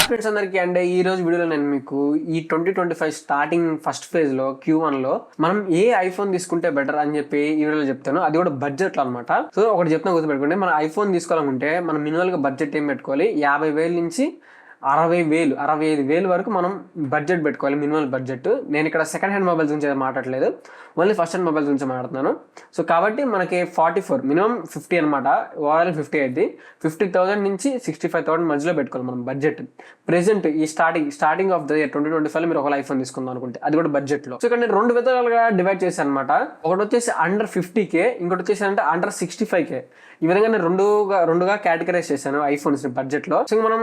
Hi friends అందరికీ and ఈ రోజు వీడియోలో నేను మీకు ఈ 2025 స్టార్టింగ్ ఫస్ట్ ఫేజ్ లో Q1 లో మనం ఏ ఐఫోన్ తీసుకుంటే బెటర్ అని చెప్పి ఈ వీడియోలో చెప్తాను. అది కూడా బడ్జెట్ లో అనమాట. సో ఒకటి చెప్తున్నా గుర్తుపెట్టుకోండి, మనం ఐఫోన్ తీసుకోవాలనుకుంటే మనం మినిమల్ గా బడ్జెట్ ఏం పెట్టుకోవాలి, 50,000 నుంచి 60,000 65,000 వరకు మనం బడ్జెట్ పెట్టుకోవాలి, మినిమల్ బడ్జెట్. నేను ఇక్కడ సెకండ్ హ్యాండ్ మొబైల్స్ గురించి మాట్లాడలేదు, ఓన్లీ ఫస్ట్ హ్యాండ్ మొబైల్స్ గురించి మాట్లాడుతున్నాను. సో కాబట్టి మనకి 44 మినిమం 50 అనమాట, ఓవరాల్ 50 అయింది. 50,000 నుంచి 65,000 మధ్యలో పెట్టుకోవాలి మనం బడ్జెట్. ప్రెసెంట్ ఈ స్టార్టింగ్ ఆఫ్ ద ఇయర్ 2025 మీరు ఒక ఐఫోన్ తీసుకుందాం అనుకుంటే అది కూడా బడ్జెట్ లో. సో ఇక్కడ నేను 2 విధాలుగా డివైడ్ చేశాను అనమాట. ఒకటి వచ్చేసి అండర్ 50K, ఇంకోటి వచ్చేసి అంటే అండర్ 65K. ఈ విధంగా నేను రెండుగా కేటగరైజ్ చేశాను ఐఫోన్స్ బడ్జెట్ లో. సో మనం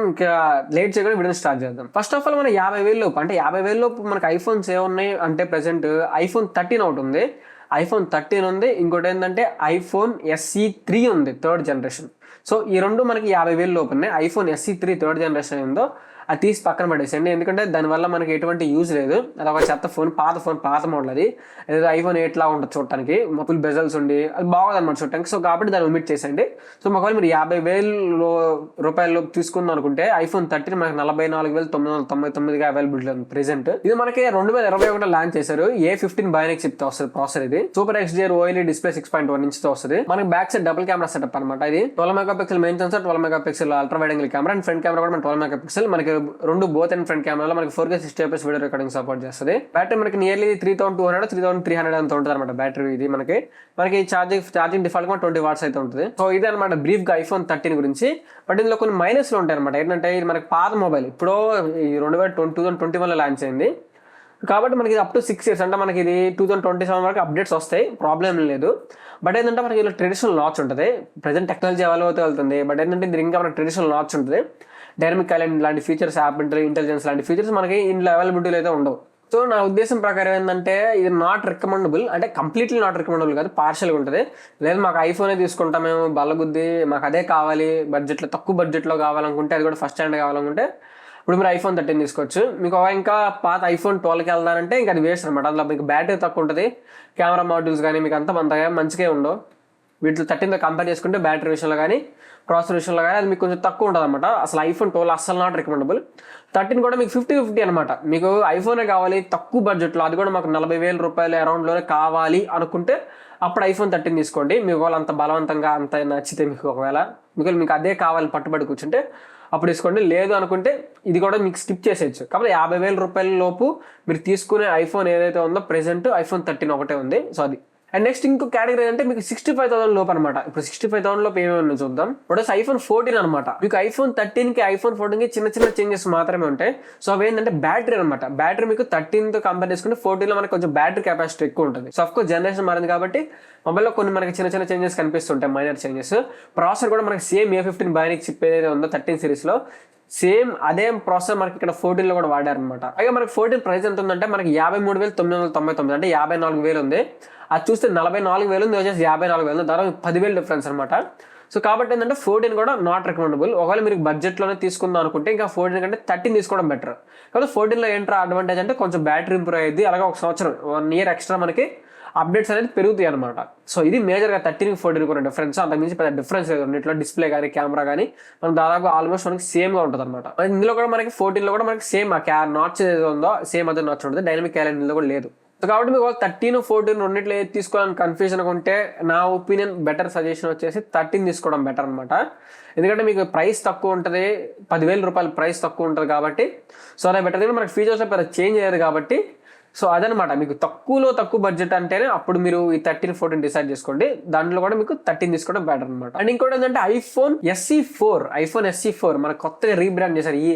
లేట్ చేయకుండా వీడియో స్టార్ట్ చేద్దాం. ఫస్ట్ ఆఫ్ ఆల్ మన 50,000 లోపు, అంటే 50,000 లోపు మనకి ఐఫోన్స్ ఏమున్నాయి అంటే ప్రెసెంట్ ఐఫోన్ 13 ఒకటి ఉంది, ఐఫోన్ 13 ఉంది, ఇంకోటి ఏంటంటే ఐఫోన్ SE 3 ఉంది, 3rd జనరేషన్. సో ఈ రెండు మనకి 50,000 లోపు ఉన్నాయి. ఐఫోన్ SE 3 3rd జనరేషన్ ఏందో అది తీసి పక్కన పడేసండి, ఎందుకంటే దానివల్ల మనకి ఎటువంటి యూజ్ లేదు. అది ఒక చెత్త ఫోన్, పాత మోడల్. అది ఏదో ఐఫోన్ 8 లా ఉంటుంది చూడటానికి, ఫుల్ బెజల్స్ ఉండి అది బాగుంది అనమాట చూడటానికి. సో కాబట్టి దాన్ని ఒమిట్ చేసేయండి. సో ఒకవేళ మీరు 50,000 రూపాయలు తీసుకుందాం అనుకుంటే ఐఫోన్ 13 మనకి 44,999గా అవైలబిలిటీ ఉంది ప్రెసెంట్. ఇది మనకి 2021 లాంచ్ చేశారు. A15 బయోనిక్ చిప్ తో వస్తుంది ప్రాసెసర్. ఇది super XDR OLED display 6.1 inch తో వస్తుంది. మనకి back side double camera setup అనమాట. ఇది 12 megapixel main censor, 12 megapixel ultra wide angle camera, and front camera కూడా 12 మెగాపిక్సెల్. మనకి రెండు బోత్ అండ్ ఫ్రంట్ కెమెరాలో మనకి 4K 60 fps video recording support చేస్తుంది. బ్యాటరీ మనకి నియర్లీ 3200 3300 అంత ఉంటుంది అనమాట బ్యాటరీ. ఇది మనకి ఛార్జింగ్ డిఫాల్ట్ గా 20 వాట్స్ అయితే ఉంటుంది. సో ఇది అనమాట బ్రీఫ్ గా ఐఫోన్ 13 గురించి. బట్ ఇందులో కొన్ని మైనస్లు ఉంటాయి అనమాట. ఏంటంటే ఇది మనకి పాత మొబైల్, ఇప్పుడు 2021 లాంచ్ అయింది కాబట్టి మనకి అప్ టు 6 years, అంటే మనకి ఇది 2027 వరకు అప్డేట్స్ వస్తాయి, ప్రాబ్లం లేదు. బట్ ఏంటంటే మనకి ఇలా ట్రెడిషనల్ లాచ్ ఉంటుంది. ప్రజెంట్ టెక్నాలజీ అవైలబుల్ అవుతూ వెళ్తుంది, బట్ ఏంటంటే ఇది ఇంకా మనకి ట్రెడిషనల్ లాచ్ ఉంటుంది. డైనమిక్ ఐలాండ్ లాంటి ఫీచర్స్, యాప్ ఇంటెలిజెన్స్ లాంటి ఫీచర్స్ మనకి ఇంట్లో అవైలబిలిటీలో అయితే ఉండవు. సో నా ఉద్దేశం ప్రకారం ఏంటంటే ఇది నాట్ రికమెండబుల్, అంటే కంప్లీట్లీ నాట్ రికమెండబుల్ కాదు, పార్షల్గా ఉంటుంది. లేదు మాకు ఐఫోనే తీసుకుంటాం మేము బల్లగుద్ది, మాకు అదే కావాలి, బడ్జెట్లో తక్కువ బడ్జెట్లో కావాలనుకుంటే, అది కూడా ఫస్ట్ హ్యాండ్ కావాలనుకుంటే ఇప్పుడు మీరు ఐఫోన్ 13 తీసుకోవచ్చు. మీకు ఇంకా పాత ఐఫోన్ 12కి వెళ్దానంటే ఇంకా అది వేస్ట్ అనమాట. అందులో మీకు బ్యాటరీ తక్కువ ఉంటుంది, కెమెరా మాడ్యూల్స్ కానీ మీకు అంతా మంచిగా ఉండవు. వీటిలో 13తో కంపేర్ చేసుకుంటే బ్యాటరీ విషయంలో కానీ ప్రాసెసర్ విషయంలో కానీ అది మీకు కొంచెం తక్కువ ఉంటుంది అనమాట. అసలు ఐఫోన్ 12 అస్సలు నాట్ రికమెండబుల్. 13 కూడా మీకు 50-50 అనమాట. మీకు ఐఫోనే కావాలి తక్కువ బడ్జెట్లో, అది కూడా మాకు 40,000 రూపాయలు అరౌండ్లోనే కావాలి అనుకుంటే అప్పుడు ఐఫోన్ 13 తీసుకోండి. మీకు వాళ్ళు అంత బలవంతంగా అంత నచ్చితే, మీకు అదే కావాలి పట్టుబడి కూర్చుంటే అప్పుడు తీసుకోండి. లేదు అనుకుంటే ఇది కూడా మీకు స్కిప్ చేసేయచ్చు. కాబట్టి 50,000 రూపాయల లోపు మీరు తీసుకునే ఐఫోన్ ఏదైతే ఉందో ప్రెసెంట్ ఐఫోన్ 13 ఒకటే ఉంది. సో అది. అండ్ నెక్స్ట్ ఇంకో కేటగిరీ అంటే మీకు 65,000 లోపు అనమాట. ఇప్పుడు 65,000 లోపు ఏమేమి చూద్దాం. ఇప్పుడు ఐఫోన్ 14 అనమాట. మీకు ఐఫోన్ 13కి ఐఫోన్ 14కి చిన్న చేంజెస్ మాత్రమే ఉంటాయి. సో అవి ఏంటంటే బ్యాటరీ అనమాట. బ్యాటరీ మీకు 13తో కంపేర్ చేసుకుంటే 14లో మనకి కొంచెం బ్యాటరీ కెపాసిటీ ఎక్కువ ఉంటుంది. సో అఫ్కోర్స్ జనరేషన్ మారింది కాబట్టి మొబైల్లో కొన్ని మనకి చిన్న చేంజెస్ కనిపిస్తుంటాయి, మైనర్ చేంజెస్. ప్రాసెసర్ కూడా మనకి సేమ్ A15 బయోనిక్ చిప్ ఏదైతే ఉందో 13 సిరీస్లో సేమ్ అదే ప్రాసెసర్ మనకి ఇక్కడ 14లో కూడా వాడారనమాట. అలాగే మనకి 14 ప్రైస్ ఎంత ఉందంటే మనకి 53,999, అంటే 54,000 ఉంది. అది చూస్తే 44,000 ఉంది, వచ్చేసి 54,000, దాదాపు 10,000 డిఫరెన్స్ అనమాట. సో కాబట్టి ఏంటంటే 14 కూడా నాట్ రికమెండబుల్. ఒకవేళ మీరు బడ్జెట్లోనే తీసుకుందాం అనుకుంటే ఇంకా 14 కంటే 13 తీసుకోవడం బెటర్. కాబట్టి 14లో ఏంట్రా అడ్వాంటేజ్ అంటే కొంచెం బ్యాటరీ ఇంప్రూవ్ అయ్యింది, అలాగే ఒక సంవత్సరం 1 year ఎక్స్ట్రా మనకి అప్డేట్స్ అనేది పెరుగుతాయి అనమాట. సో ఇది మేజర్గా 13కి 14 కూడా డిఫరెన్స్. అంతకుమించి పెద్ద డిఫరెన్స్ లేదు రెండింటిలో. డిస్ప్లే కానీ కెమెరా కానీ మనం దాదాపు ఆల్మోస్ట్ మనకి సేమ్గా ఉంటుంది అనమాట. ఇందులో కూడా మనకి 14లో కూడా మనకి సేమ్ ఆ నాచ్ ఏదో ఉందో సేమ్ అదే నాచ్ ఉంటుంది, డైనమిక్ ఐలాండ్ ఇందులో కూడా లేదు. సో కాబట్టి మీకు 13, 14 రెండింటిలో ఏది తీసుకోవాలని కన్ఫ్యూజన్ ఉంటే నా ఒపీనియన్ బెటర్ సజెషన్ వచ్చేసి 13 తీసుకోవడం బెటర్ అనమాట. ఎందుకంటే మీకు ప్రైస్ తక్కువ ఉంటుంది, 10,000 రూపాయలు ప్రైస్ తక్కువ ఉంటుంది కాబట్టి. సో అదే బెటర్. మనకి ఫీచర్స్లో పెద్ద చేంజ్ అయ్యేది కాబట్టి. సో అదనమాట, మీకు తక్కువ బడ్జెట్ అంటేనే అప్పుడు మీరు ఈ 13, 14 డిసైడ్ చేసుకోండి. దాంట్లో కూడా మీకు 13 తీసుకోవడం బెటర్ అనమాట. అండ్ ఇంకోటి ఏంటంటే ఐఫోన్ SE 4 మనకు కొత్తగా రీబ్రాండ్ చేశారు. ఈ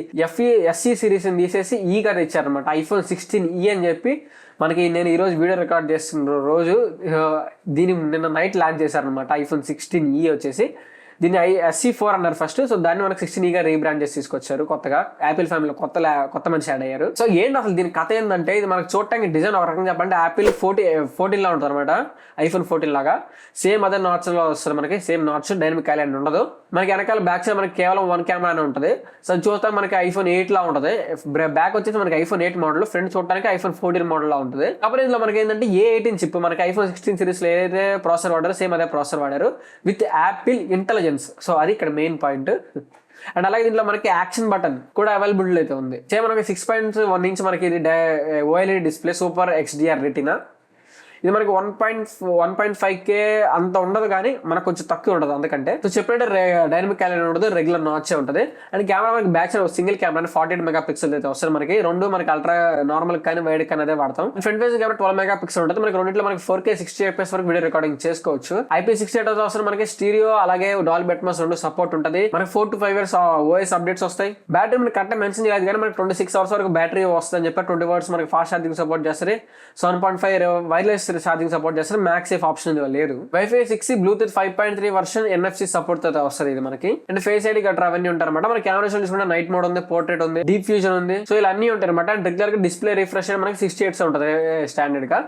SE సిరీస్ తీసేసి ఈగా తెచ్చారనమాట. ఐఫోన్ 16e అని చెప్పి మనకి నేను ఈ రోజు వీడియో రికార్డ్ చేస్తున్న రోజు నిన్న నైట్ లాంచ్ చేశారనమాట. ఐఫోన్ 16e వచ్చేసి దీన్ని SE 4 అన్నారు ఫస్ట్. సో దాన్ని మనకి 16గా రీబ్రాండ్ చేసి తీసుకొచ్చారు కొత్తగా. యాపిల్ ఫ్యామిలీలో కొత్త మనిషి యాడ్ అయ్యారు. సో ఏంటి అసలు దీని కథ ఏంటంటే, ఇది మనకు చూడటానికి డిజైన్ ఒక రకంగా చెప్పాలంటే యాపిల్ 14 లా ఉంటుంది అనమాట. ఐఫోన్ 14 లాగా సేమ్ అదే నాట్స్ లో వస్తుంది మనకి. సేమ్ నాట్స్, డైనమిక్ ఐలాండ్ ఉండదు. మనకి వెనకాల బ్యాక్ సైడ్ మనకి కేవలం 1 కెమెరానే ఉంటుంది. సో చూస్తే మనకి ఐఫోన్ 8 లా ఉంటుంది. బ్యాక్ వచ్చేసి మనకి ఐఫోన్ 8 మోడల్, ఫ్రంట్ చూడడానికి ఐఫోన్ 14 మోడల్ లా ఉంటుంది. కాబట్టి ఇందులో మనకి ఏంటంటే A18 చిప్, మనకి ఐఫోన్ 16 సిరీస్ లో ఏదైతే ప్రాసెసర్ వాడారో సేమ్ అదే ప్రాసెసర్ వాడారు విత్ యాపిల్ ఇంటెలిజెన్స్. సో అది ఇక్కడ మెయిన్ పాయింట్. అండ్ అలాగే దీంట్లో మనకి యాక్షన్ బటన్ కూడా అవైలబుల్ అయితే ఉంది. మనకి 6.1 ఇంచ్ మనకి ఇది OLED display, super XDR retina. ఇది మనకి 1.5K అంత ఉండదు, కానీ మనకు కొంచెం తక్కువ ఉంటుంది అందుకంటే. సో చెప్పినట్టు డైనమిక్ క్యాలెండర్ ఉండదు, రెగ్యులర్ నాచే ఉంటుంది. అండ్ కెమెరా మనకి back side single camera 48 megapixel అయితే వస్తుంది మనకి. రెండు మనకి అల్ట్రా నార్మల్ కానీ వైడ్ కానీ అదే వాడతాం. ఫ్రంట్ ఫేసింగ్ కెమెరా 12 మెగాపిక్సెల్ ఉంటుంది మనకి. రెండింటిలో మనకి 4K 60 FPS వరకు వీడియో రికార్డింగ్ చేసుకోవచ్చు. IP68 వస్తుంది మనకి. స్టీరియో అలాగే డాల్బీ అట్మాస్ రెండు సపోర్ట్ ఉంటుంది మనకి. 4 to 5 years OS అప్డేట్స్ వస్తాయి. బ్యాటరీ మనకి కరెక్ట్ మెన్షన్ చేయలేదు, కానీ మనకి 26 hours వరకు బ్యాటరీ వస్తుంది అని చెప్పి. 20 watts మనకి ఫాస్ట్ ఛార్జింగ్ సపోర్ట్ చేస్తారు. 7.5 వైర్లెస్ ఛార్జింగ్ సపోర్ట్ చేస్తారు. మ్యాక్స్ సేఫ్ ఆప్షన్ లేదు. Wifi 6, Bluetooth 5.3 version, NFC support తో వస్తుంది ఇది మనకి. అండ్ ఫేస్ ఐడి గట్రా అవన్నీ ఉంటాయి అనమాట. మన కెమెరా చూసుకుంటే నైట్ మోడ్ ఉంది, పోర్ట్రేట్ ఉంది, డీప్ ఫ్యూజన్ ఉంది. సో ఇలా అన్ని ఉంటాయి అనమాట. అండ్ రెగ్యులర్ గా డిస్ప్లే రిఫ్రెష్ మనకి 60 Hz ఉంటుంది స్టాండర్డ్ గా.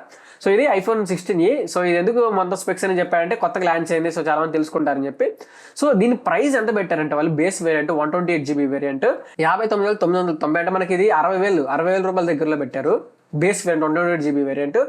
సో ఇది iPhone 16e. సో ఇది ఎందుకు మొత్తం స్పెక్స్ అని చెప్పారంటే కొత్తగా లాంచ్ అయింది, సో చాలా మంది తెలుసుకుంటారని చెప్పి. సో దీని ప్రైస్ ఎంత పెట్టారంటే వాళ్ళు బేస్ వేరియంట్ 128GB వేరియంట్ 59,990 అంటే మనకి ఇది 60,000 రూపాయల దగ్గరలో పెట్టారు. Base variant 128GB variant.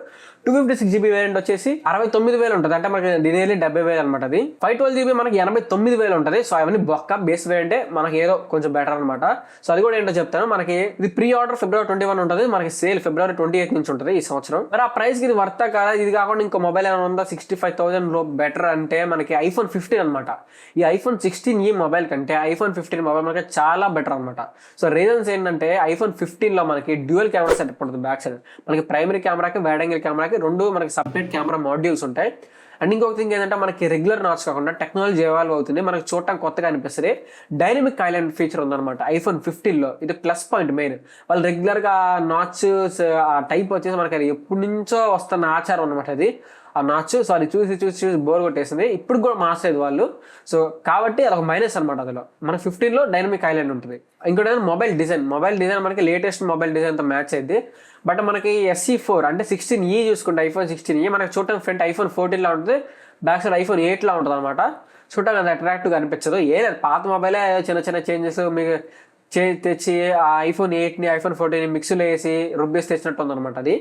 256GB variant వచ్చేసి 69,000 ఉంటుంది, అంటే మనకి నియర్లీ 70,000 అనమాట. అది 512GB మనకి 89,000 ఉంటుంది. సో అవన్నీ బొక్క బేస్ వేరియంటే మనకి ఏదో కొంచెం బెటర్ అనమాట. సో అది కూడా ఏంటో చెప్తాను. మనకి ఇది ప్రీ ఆర్డర్ February 21 ఉంటుంది, మనకి సేల్ February 28 నుంచి ఉంటుంది ఈ సంవత్సరం. మరి ఆ ప్రైస్ కి ఇది వర్తా కాదా? ఇది కాకుండా ఇంకో మొబైల్ ఏమైనా ఉందా 65,000 బెటర్ అంటే మనకి iPhone 15 అనమాట. ఈ iPhone 16e మొబైల్ కంటే iPhone 15 మొబైల్ మనకి చాలా బెటర్ అనమాట. సో రీజన్స్ ఏంటంటే iPhone 15 లో మనకి డ్యూయల్ కెమెరా సెటప్ ఉంటుంది బ్యాక్ సైడ్. మనకి ప్రైమరీ కెమెరాకి వైడ్ యాంగిల్ కెమెరాకి రెండు మనకి సపరేట్ కెమెరా మాడ్యూల్స్ ఉంటాయి. అండ్ ఇంకొక థింగ్ ఏంటంటే మనకి రెగ్యులర్ నాచ్ కాకుండా టెక్నాలజీ ఎవాల్వ్ అవుతుంది, మనకి చూడటానికి కొత్తగా అనిపిస్తుంది. డైనమిక్ ఐలాండ్ ఫీచర్ ఉందన్నమాట iPhone 15 లో. ఇది ప్లస్ పాయింట్ మెయిన్. వాళ్ళు రెగ్యులర్ గా నాచ్ టైప్ వచ్చేసి మనకి అది ఎప్పటి నుంచో వస్తున్న ఆచారం అనమాట. అది ఆ నాచ్. సో అది చూసి బోర్ కొట్టేసింది. ఇప్పుడు కూడా మార్చలేదు వాళ్ళు. సో కాబట్టి అదొక మైనస్ అనమాట. అందులో మన 15 లో డైనమిక్ ఐలాండ్ ఉంటుంది. ఇంకోటి మొబైల్ డిజైన్ మనకి లేటెస్ట్ మొబైల్ డిజైన్ తో మ్యాచ్ అయింది. బట్ మనకి SE4 అంటే 16e చూసుకుంటే iPhone 16e మనకి చూడటం ఫ్రంట్ iPhone 14 లా ఉంటుంది, బ్యాక్ సైడ్ iPhone 8 లా ఉంటుంది అనమాట. చూడటానికి అది అట్రాక్టివ్గా అనిపించదు. లేదు పాత మొబైలే చిన్న చేంజెస్ మీకు తెచ్చి ఆ iPhone 8ని iPhone 14ని మిక్స్లో వేసి రుబ్బేసి తెచ్చినట్టు ఉందన్నమాట. అది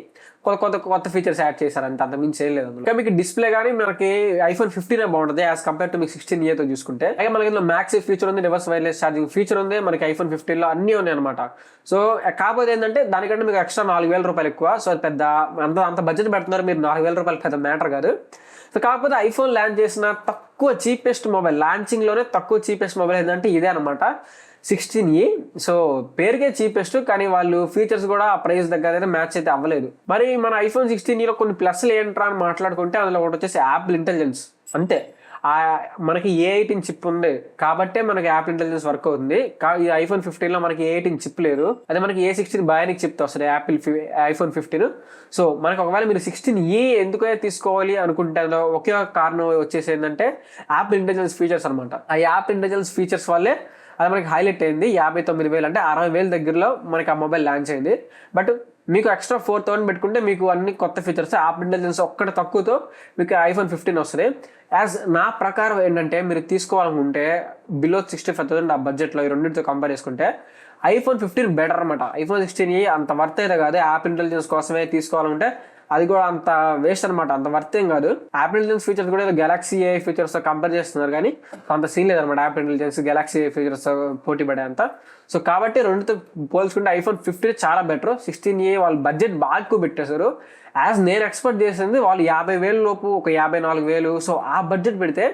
కొత్త ఫీచర్స్ యాడ్ చేశారు అంత మించి ఏం లేదు. ఇంకా మీకు డిస్ప్లే కానీ మనకి iPhone 15 బాగుంటుంది యాజ్ కంపేర్ టు మీకు 16e తో చూసుకుంటే. అలాగే మనకి ఇందులో మ్యాక్స్ ఫీచర్ ఉంది, రివర్స్ వైర్లెస్ ఛార్జింగ్ ఫీచర్ ఉంది మనకి iPhone 15 లో అన్ని ఉన్నాయి అనమాట. సో కాకపోతే ఏంటంటే దానికంటే మీకు ఎక్స్ట్రా 4,000 రూపాయలు ఎక్కువ. సో అది పెద్ద అంత బడ్జెట్ పెడుతున్నారు మీరు, 4,000 రూపాయలు పెద్ద మ్యాటర్ కాదు. సో కాకపోతే iPhone లాంచ్ చేసిన తక్కువ చీపెస్ట్ మొబైల్, లాంచింగ్ లోనే తక్కువ చీపెస్ట్ మొబైల్ ఏంటంటే ఇదే అనమాట 16e. సో పేరుకే చీపెస్ట్, కానీ వాళ్ళు ఫీచర్స్ కూడా ఆ ప్రైస్ దగ్గర అయితే మ్యాచ్ అయితే అవ్వలేదు. మరి మన iPhone 16e లో కొన్ని ప్లస్లు ఏంట్రా అని మాట్లాడుకుంటే అందులో ఒకటి వచ్చేసి యాపిల్ ఇంటెలిజెన్స్. అంతే, మనకి A18 చిప్ ఉంది కాబట్టే మనకి యాపిల్ ఇంటెలిజెన్స్ వర్క్ అవుతుంది. ఈ iPhone 15 లో మనకి A18 చిప్ లేదు, అదే మనకి A16 బయానిక్ చిప్ తో వస్తుంది iPhone 15. సో మనకి ఒకవేళ మీరు 16e ఎందుకు తీసుకోవాలి అనుకుంటే ఒకే కారణం వచ్చేసి ఏంటంటే యాపిల్ ఇంటెలిజెన్స్ ఫీచర్స్ అనమాట. ఆ యాపిల్ ఇంటెలిజెన్స్ ఫీచర్స్ వల్లే అది మనకి హైలైట్ అయింది. 59,000 అంటే 60,000 దగ్గరలో మనకి ఆ మొబైల్ లాంచ్ అయింది. బట్ మీకు ఎక్స్ట్రా 4,000 పెట్టుకుంటే మీకు అన్ని కొత్త ఫీచర్స్ యాప్ ఇంటెలిజెన్స్ ఒక్కటి తక్కువతో మీకు iPhone 15 వస్తుంది. యాజ్ నా ప్రకారం ఏంటంటే మీరు తీసుకోవాలనుకుంటే బిలో 65,000 ఆ బడ్జెట్లో ఈ రెండింటితో కంపేర్ చేసుకుంటే iPhone 15 బెటర్ అనమాట. iPhone 16e అంత వర్త్ అయితే కాదు. యాప్ ఇంటెలిజెన్స్ కోసమే తీసుకోవాలంటే అది కూడా అంత వేస్ట్ అనమాట, అంత వర్త్ ఏం కాదు. యాప్ ఇంటెలిజెన్స్ ఫీచర్స్ కూడా గెలాక్సీ AI ఫీచర్స్ తో కంపేర్ చేస్తున్నారు, కానీ అంత సీన్ లేదనమాట app intelligence Galaxy AI features పోటీ పడే అంత. సో కాబట్టి రెండుతో పోల్చుకుంటే iPhone 15 చాలా బెటర్. 16e వాళ్ళు బడ్జెట్ బాగా ఎక్కువ పెట్టేశారు. యాజ్ నేను ఎక్స్పెక్ట్ చేసింది వాళ్ళు 50,000 లోపు ఒక 54,000. సో ఆ బడ్జెట్ పెడితే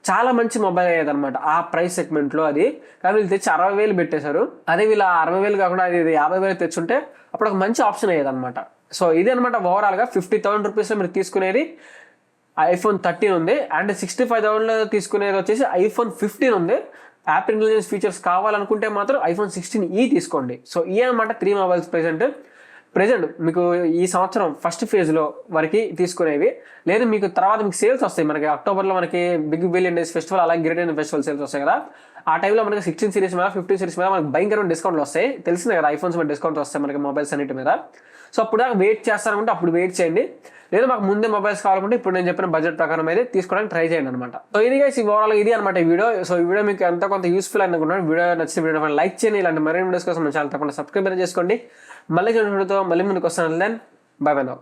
చాలా మంచి మొబైల్ అయ్యేది అనమాట ఆ ప్రైస్ సెగ్మెంట్ లో. అది కానీ వీళ్ళు తెచ్చి 60,000 పెట్టేశారు. అదే వీళ్ళు 60,000 కాకుండా అది 50,000 తెచ్చుంటే అప్పుడు ఒక మంచి ఆప్షన్ అయ్యేది అనమాట. సో ఇది అనమాట ఓవరాల్ గా 50,000 రూపీస్ లో మీరు తీసుకునేది iPhone 13 ఉంది. అండ్ 65,000 తీసుకునేది వచ్చేసి iPhone 15 ఉంది. యాప్ ఇంటెలిజెన్స్ ఫీచర్స్ కావాలనుకుంటే మాత్రం iPhone 16e తీసుకోండి. సో ఈ అనమాట 3 మొబైల్స్ ప్రెజెంట్ మీకు ఈ సంవత్సరం ఫస్ట్ ఫేజ్ లో వరకు తీసుకునేవి. లేదు మీకు తర్వాత మీకు సేల్స్ వస్తాయి. మనకి అక్టోబర్లో మనకి బిగ్ బిలియన్ డేస్ ఫెస్టివల్ అలాగే గ్రేట్ ఇండియన్ ఫెస్టివల్ సేల్స్ వస్తాయి కదా. ఆ టైంలో మనకి 16 సిరీస్ మీద 15 సిరీస్ మీద మనకి భయంకరమైన డిస్కౌంట్లు వస్తాయి. తెలిసిందే కదా ఐఫోన్స్ మీద డిస్కౌంట్ వస్తాయి మనకి మొబైల్స్ అన్నిటి మీద. సో అప్పుడు వెయిట్ చేస్తారనుకుంటే అప్పుడు వెయిట్ చేయండి. లేదా మాకు ముందే మొబైల్స్ కావాలంటే ఇప్పుడు నేను చెప్పిన బడ్జెట్ ప్రకారం అయితే తీసుకోవడానికి ట్రై చేయండి అనమాట. సో ఇది గైస్ ఓవరాల్ ఇది అనమాట ఈ వీడియో. సో ఈ వీడియో మీకు ఎంత కొంత యూస్ఫుల్ అనుకుంటున్నాను. వీడియో నచ్చిన వీడియో లైక్ చేయండి. ఇలాంటి మరిన్ని వీడియోస్ కోసం మన ఛానల్ తప్పకుండా సబ్స్క్రైబ్ చేసుకోండి. మళ్ళీ చూడండితో మళ్ళీ ముందుకు వస్తాను. Then bye bye now.